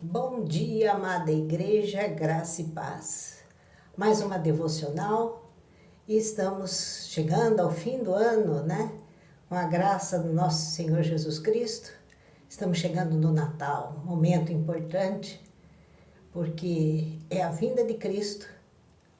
Bom dia, amada igreja, graça e paz. Mais uma devocional e estamos chegando ao fim do ano, né? Com a graça do nosso Senhor Jesus Cristo. Estamos chegando no Natal, momento importante, porque é a vinda de Cristo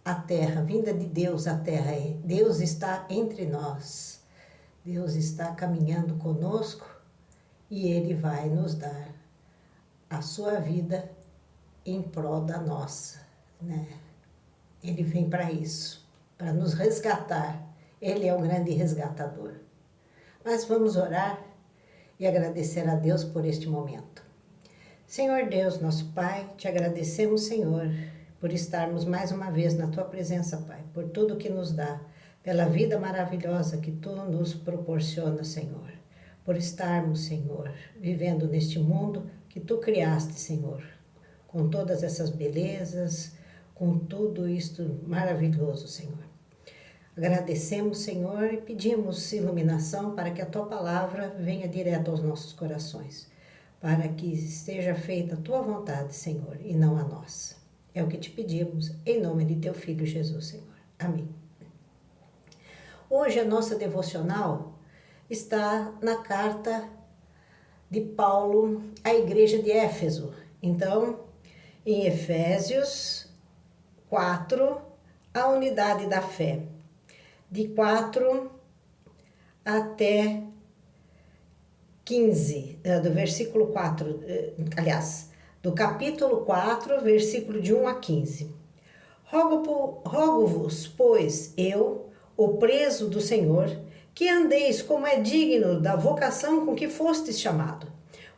à terra, a vinda de Deus à terra. Deus está entre nós, Deus está caminhando conosco e Ele vai nos dar a sua vida em prol da nossa, né? Ele vem para isso, para nos resgatar. Ele é o grande resgatador. Mas vamos orar e agradecer a Deus por este momento. Senhor Deus, nosso Pai, te agradecemos, Senhor, por estarmos mais uma vez na tua presença, Pai, por tudo que nos dá, pela vida maravilhosa que tu nos proporciona, Senhor, por estarmos, Senhor, vivendo neste mundo que tu criaste, Senhor, com todas essas belezas, com tudo isto maravilhoso, Senhor. Agradecemos, Senhor, e pedimos iluminação para que a tua palavra venha direto aos nossos corações, para que esteja feita a tua vontade, Senhor, e não a nossa. É o que te pedimos, em nome de teu Filho Jesus, Senhor. Amém. Hoje a nossa devocional está na carta de Paulo à igreja de Éfeso. Então, em Efésios 4, a unidade da fé. De 4 até 15, do versículo 4, aliás, do capítulo 4, versículo de 1 a 15. Rogo-vos, pois, eu, o preso do Senhor, que andeis como é digno da vocação com que fostes chamado,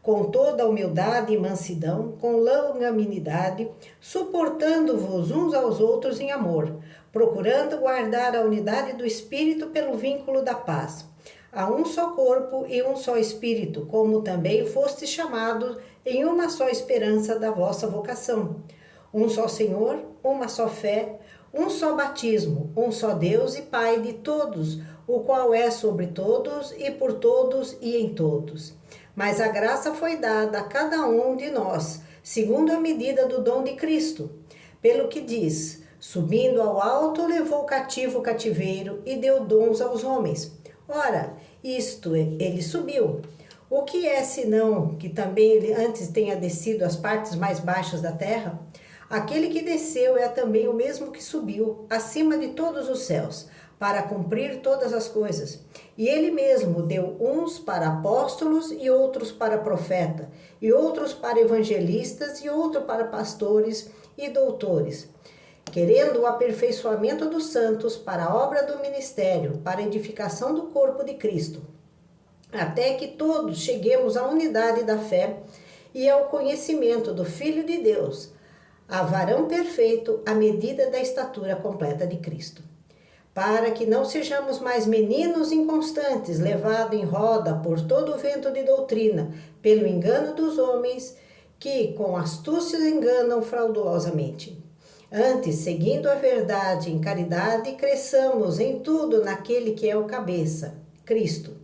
com toda a humildade e mansidão, com longanimidade, suportando-vos uns aos outros em amor, procurando guardar a unidade do Espírito pelo vínculo da paz. Há um só corpo e um só Espírito, como também fostes chamados em uma só esperança da vossa vocação. Um só Senhor, uma só fé, um só batismo, um só Deus e Pai de todos, o qual é sobre todos e por todos e em todos. Mas a graça foi dada a cada um de nós, segundo a medida do dom de Cristo. Pelo que diz, subindo ao alto, levou cativo o cativeiro e deu dons aos homens. Ora, isto ele subiu. O que é senão que também ele antes tenha descido às partes mais baixas da terra? Aquele que desceu é também o mesmo que subiu, acima de todos os céus, para cumprir todas as coisas. E ele mesmo deu uns para apóstolos e outros para profeta, e outros para evangelistas e outros para pastores e doutores, querendo o aperfeiçoamento dos santos para a obra do ministério, para a edificação do corpo de Cristo, até que todos cheguemos à unidade da fé e ao conhecimento do Filho de Deus, a varão perfeito, à medida da estatura completa de Cristo. Para que não sejamos mais meninos inconstantes, levados em roda por todo o vento de doutrina, pelo engano dos homens, que com astúcia enganam fraudulosamente. Antes, seguindo a verdade em caridade, cresçamos em tudo naquele que é o cabeça, Cristo,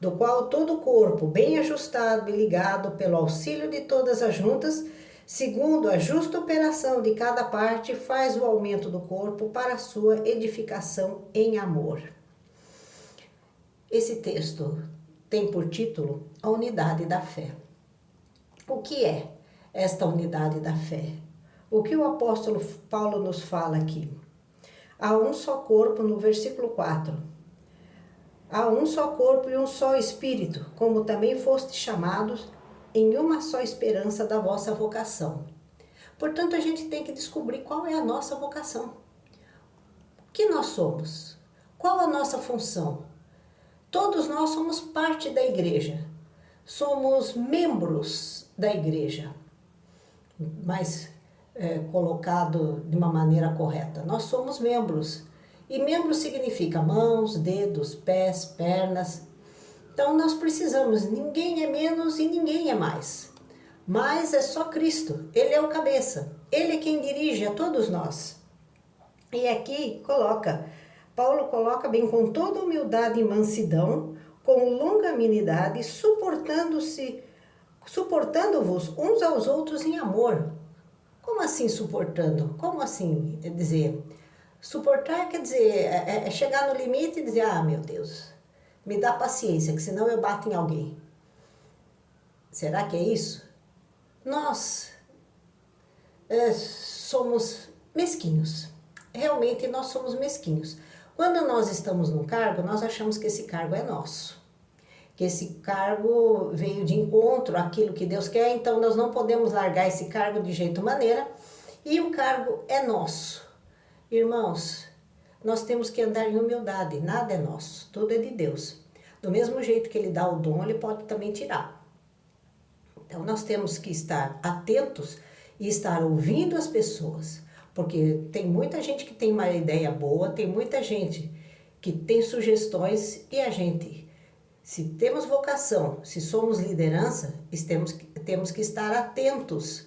do qual todo o corpo, bem ajustado e ligado pelo auxílio de todas as juntas, segundo a justa operação de cada parte, faz o aumento do corpo para a sua edificação em amor. Esse texto tem por título a unidade da fé. O que é esta unidade da fé? O que o apóstolo Paulo nos fala aqui? Há um só corpo, no versículo 4. Há um só corpo e um só Espírito, como também fostes chamados em uma só esperança da vossa vocação. Portanto, a gente tem que descobrir qual é a nossa vocação. O que nós somos? Qual a nossa função? Todos nós somos parte da igreja. Somos membros da igreja. Mas colocado de uma maneira correta. Nós somos membros. E membro significa mãos, dedos, pés, pernas. Então nós precisamos, ninguém é menos e ninguém é mais. Mas é só Cristo, Ele é o cabeça, Ele é quem dirige a todos nós. E aqui Paulo coloca bem com toda humildade e mansidão, com longanimidade, suportando-se suportando-vos uns aos outros em amor. Como assim suportando? Como assim dizer? Suportar quer dizer, é chegar no limite e dizer, ah, meu Deus, me dá paciência, que senão eu bato em alguém. Será que é isso? Nós somos mesquinhos. Realmente nós somos mesquinhos. Quando nós estamos num cargo, nós achamos que esse cargo é nosso. Que esse cargo veio de encontro àquilo que Deus quer, então nós não podemos largar esse cargo de jeito maneira, e o cargo é nosso. Irmãos, nós temos que andar em humildade, nada é nosso, tudo é de Deus. Do mesmo jeito que Ele dá o dom, Ele pode também tirar. Então nós temos que estar atentos e estar ouvindo as pessoas, porque tem muita gente que tem uma ideia boa, tem muita gente que tem sugestões, e a gente, se temos vocação, se somos liderança, temos que estar atentos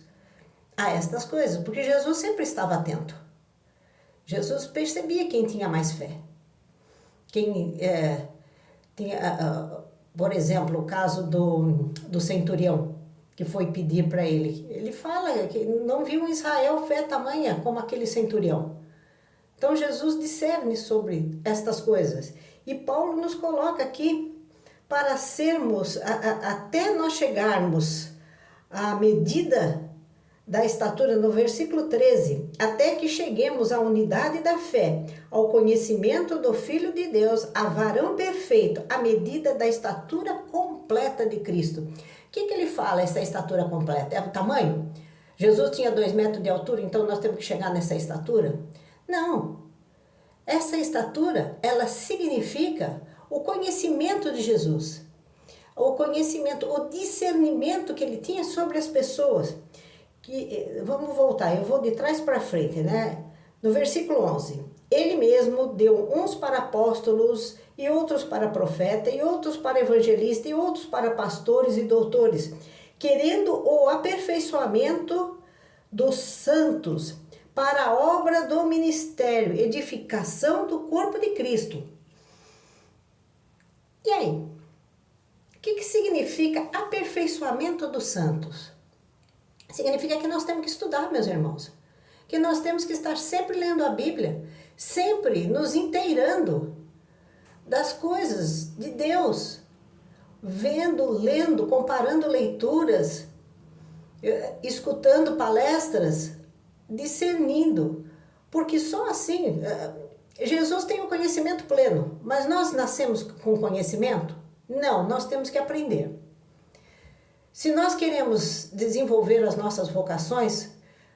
a estas coisas, porque Jesus sempre estava atento. Jesus percebia quem tinha mais fé. Quem tinha, por exemplo, o caso do centurião, que foi pedir para ele. Ele fala que não viu em Israel fé tamanha como aquele centurião. Então Jesus discerne sobre estas coisas. E Paulo nos coloca aqui para sermos, até nós chegarmos à medida da estatura, no versículo 13, até que cheguemos à unidade da fé, ao conhecimento do Filho de Deus, a varão perfeito, à medida da estatura completa de Cristo. O que ele fala, essa estatura completa? É o tamanho? Jesus tinha 2 metros de altura, então nós temos que chegar nessa estatura? Não. Essa estatura, ela significa o conhecimento de Jesus. O conhecimento, o discernimento que ele tinha sobre as pessoas. Vamos voltar, eu vou de trás para frente, né? No versículo 11, ele mesmo deu uns para apóstolos, e outros para profeta, e outros para evangelista, e outros para pastores e doutores, querendo o aperfeiçoamento dos santos, para a obra do ministério, edificação do corpo de Cristo. E aí? O que significa aperfeiçoamento dos santos? Significa que nós temos que estudar, meus irmãos. Que nós temos que estar sempre lendo a Bíblia, sempre nos inteirando das coisas de Deus, vendo, lendo, comparando leituras, escutando palestras, discernindo, porque só assim, Jesus tem o conhecimento pleno, mas nós nascemos com conhecimento? Não, nós temos que aprender. Se nós queremos desenvolver as nossas vocações,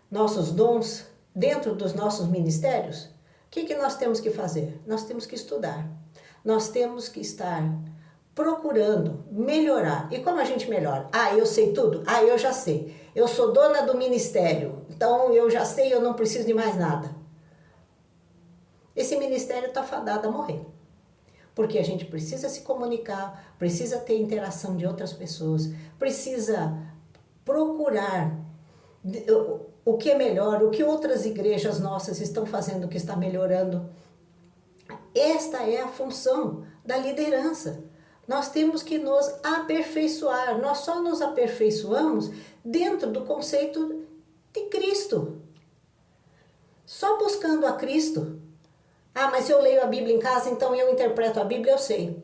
nossos dons, dentro dos nossos ministérios, o que nós temos que fazer? Nós temos que estudar. Nós temos que estar procurando melhorar. E como a gente melhora? Ah, eu sei tudo? Ah, eu já sei. Eu sou dona do ministério, então eu já sei, eu não preciso de mais nada. Esse ministério está fadado a morrer. Porque a gente precisa se comunicar, precisa ter interação de outras pessoas, precisa procurar o que é melhor, o que outras igrejas nossas estão fazendo que está melhorando. Esta é a função da liderança. Nós temos que nos aperfeiçoar. Nós só nos aperfeiçoamos dentro do conceito de Cristo. Só buscando a Cristo. Ah, mas se eu leio a Bíblia em casa, então eu interpreto a Bíblia, eu sei.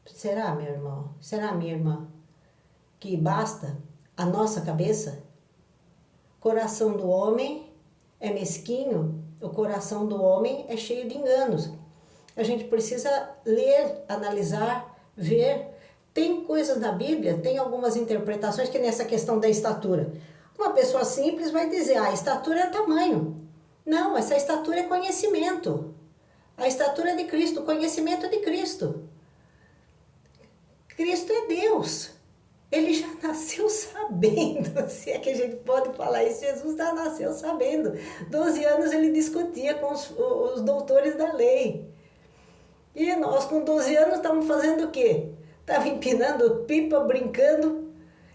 Será, meu irmão? Será, minha irmã? Que basta a nossa cabeça? Coração do homem é mesquinho, o coração do homem é cheio de enganos. A gente precisa ler, analisar, ver. Tem coisas na Bíblia, tem algumas interpretações que nessa questão da estatura. Uma pessoa simples vai dizer, a estatura é tamanho. Não, essa estatura é conhecimento. A estatura de Cristo, o conhecimento de Cristo. Cristo é Deus. Ele já nasceu sabendo, se é que a gente pode falar isso, Jesus já nasceu sabendo. 12 anos ele discutia com os doutores da lei. E nós com 12 anos estávamos fazendo o quê? Estava empinando pipa, brincando,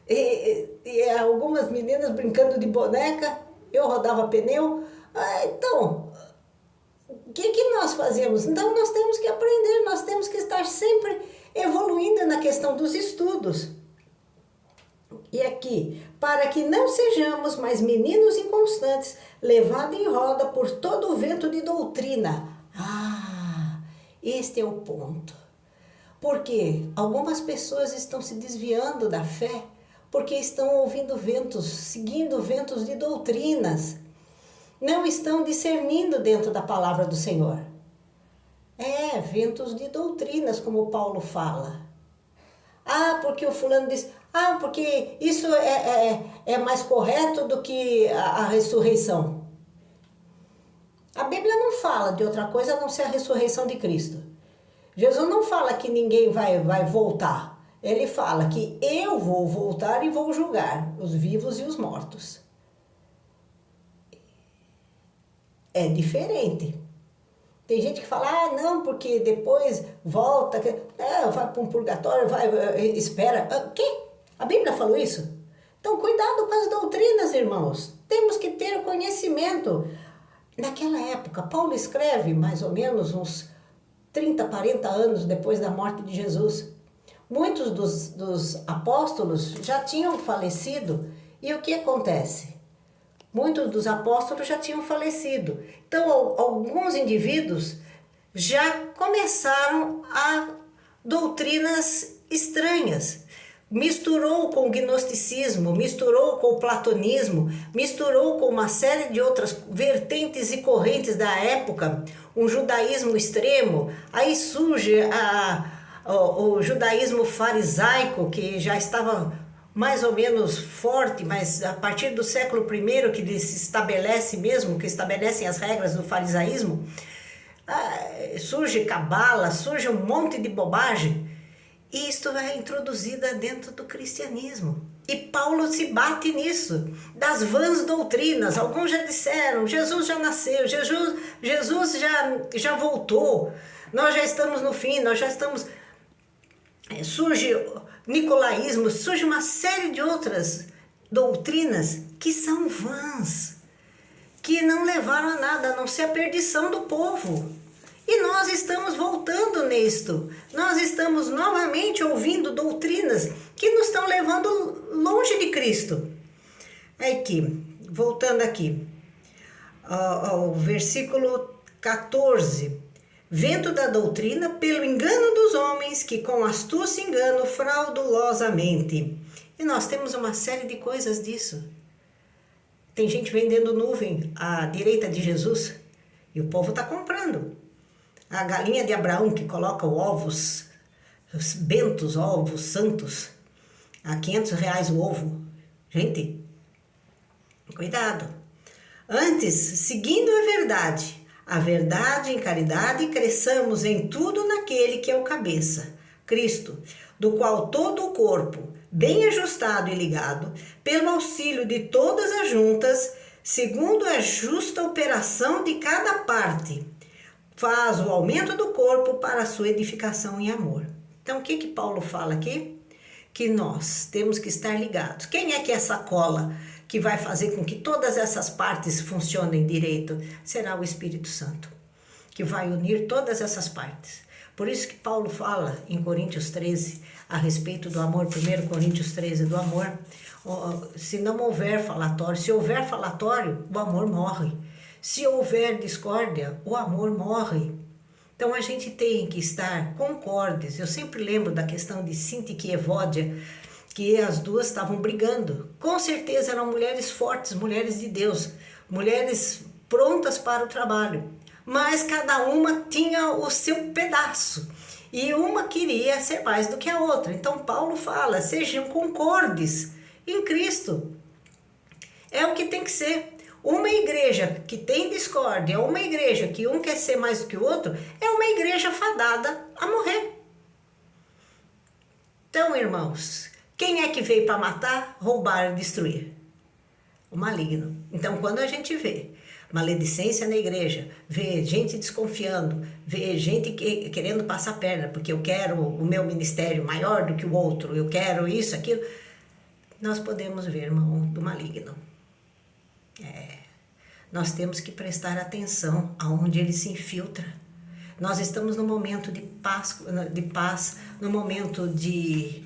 e algumas meninas brincando de boneca, eu rodava pneu. Então, o que nós fazemos? Então nós temos que aprender, nós temos que estar sempre evoluindo na questão dos estudos. E aqui, para que não sejamos mais meninos inconstantes, levados em roda por todo o vento de doutrina. Ah, este é o ponto. Porque algumas pessoas estão se desviando da fé, porque estão ouvindo ventos, seguindo ventos de doutrinas. Não estão discernindo dentro da palavra do Senhor. Ventos de doutrinas, como Paulo fala. Ah, porque o fulano diz, porque isso é mais correto do que a ressurreição. A Bíblia não fala de outra coisa a não ser a ressurreição de Cristo. Jesus não fala que ninguém vai voltar. Ele fala que eu vou voltar e vou julgar os vivos e os mortos. É diferente. Tem gente que fala, não, porque depois volta, vai para um purgatório, espera. O quê? A Bíblia falou isso? Então, cuidado com as doutrinas, irmãos. Temos que ter conhecimento. Naquela época, Paulo escreve mais ou menos uns 30, 40 anos depois da morte de Jesus. Muitos dos apóstolos já tinham falecido. E o que acontece? Muitos dos apóstolos já tinham falecido. Então, alguns indivíduos já começaram a doutrinas estranhas. Misturou com o gnosticismo, misturou com o platonismo, misturou com uma série de outras vertentes e correntes da época, um judaísmo extremo. Aí surge o judaísmo farisaico, que já estava mais ou menos forte, mas a partir do século I que ele se estabelece mesmo, que estabelecem as regras do farisaísmo, surge cabala, surge um monte de bobagem, e isto é introduzida dentro do cristianismo. E Paulo se bate nisso, das vãs doutrinas. Alguns já disseram, Jesus já nasceu, Jesus já voltou, nós já estamos no fim, nós já estamos... Surge nicolaísmo, surge uma série de outras doutrinas que são vãs, que não levaram a nada, a não ser a perdição do povo. E nós estamos voltando nisto, nós estamos novamente ouvindo doutrinas que nos estão levando longe de Cristo. Aqui, voltando aqui, ao versículo 14. Vento da doutrina pelo engano dos homens que com astúcia enganam fraudulosamente. E nós temos uma série de coisas disso. Tem gente vendendo nuvem à direita de Jesus e o povo está comprando. A galinha de Abraão que coloca ovos, os bentos ovos santos, a R$500 o ovo. Gente, cuidado. Antes, seguindo a verdade em caridade, cresçamos em tudo naquele que é o cabeça, Cristo, do qual todo o corpo, bem ajustado e ligado, pelo auxílio de todas as juntas, segundo a justa operação de cada parte, faz o aumento do corpo para a sua edificação em amor. Então, o que Paulo fala aqui? Que nós temos que estar ligados. Quem é que é essa cola que vai fazer com que todas essas partes funcionem direito? Será o Espírito Santo, que vai unir todas essas partes. Por isso que Paulo fala em Coríntios 13, a respeito do amor, 1 Coríntios 13, do amor. Se não houver falatório, se houver falatório, o amor morre. Se houver discórdia, o amor morre. Então a gente tem que estar concordes. Eu sempre lembro da questão de Sintique e Evódia, que as duas estavam brigando. Com certeza eram mulheres fortes, mulheres de Deus, mulheres prontas para o trabalho. Mas cada uma tinha o seu pedaço. E uma queria ser mais do que a outra. Então Paulo fala, sejam concordes em Cristo. É o que tem que ser. Uma igreja que tem discórdia, uma igreja que um quer ser mais do que o outro, é uma igreja fadada a morrer. Então, irmãos, quem é que veio para matar, roubar e destruir? O maligno. Então, quando a gente vê maledicência na igreja, vê gente desconfiando, vê gente querendo passar a perna, porque eu quero o meu ministério maior do que o outro, eu quero isso, aquilo, nós podemos ver, irmão, do maligno. Nós temos que prestar atenção aonde ele se infiltra. Nós estamos no momento de paz, no momento de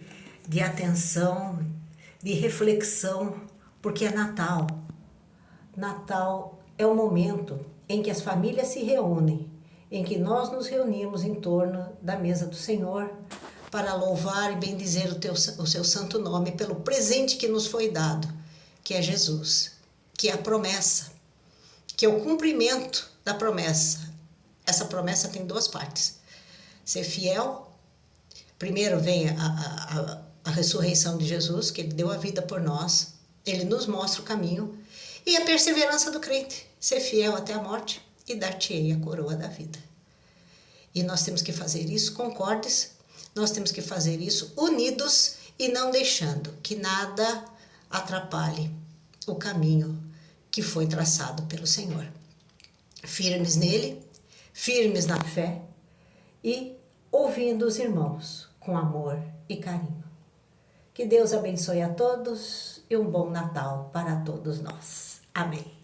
atenção, de reflexão, porque é Natal. Natal é o momento em que as famílias se reúnem, em que nós nos reunimos em torno da mesa do Senhor para louvar e bendizer o seu santo nome pelo presente que nos foi dado, que é Jesus, que é a promessa, que é o cumprimento da promessa. Essa promessa tem duas partes. Ser fiel, primeiro vem a ressurreição de Jesus, que ele deu a vida por nós, ele nos mostra o caminho, e a perseverança do crente, ser fiel até a morte e dar-te-ei a coroa da vida. E nós temos que fazer isso concordes, nós temos que fazer isso unidos e não deixando que nada atrapalhe o caminho que foi traçado pelo Senhor. Firmes nele, firmes na fé e ouvindo os irmãos com amor e carinho. Que Deus abençoe a todos e um bom Natal para todos nós. Amém.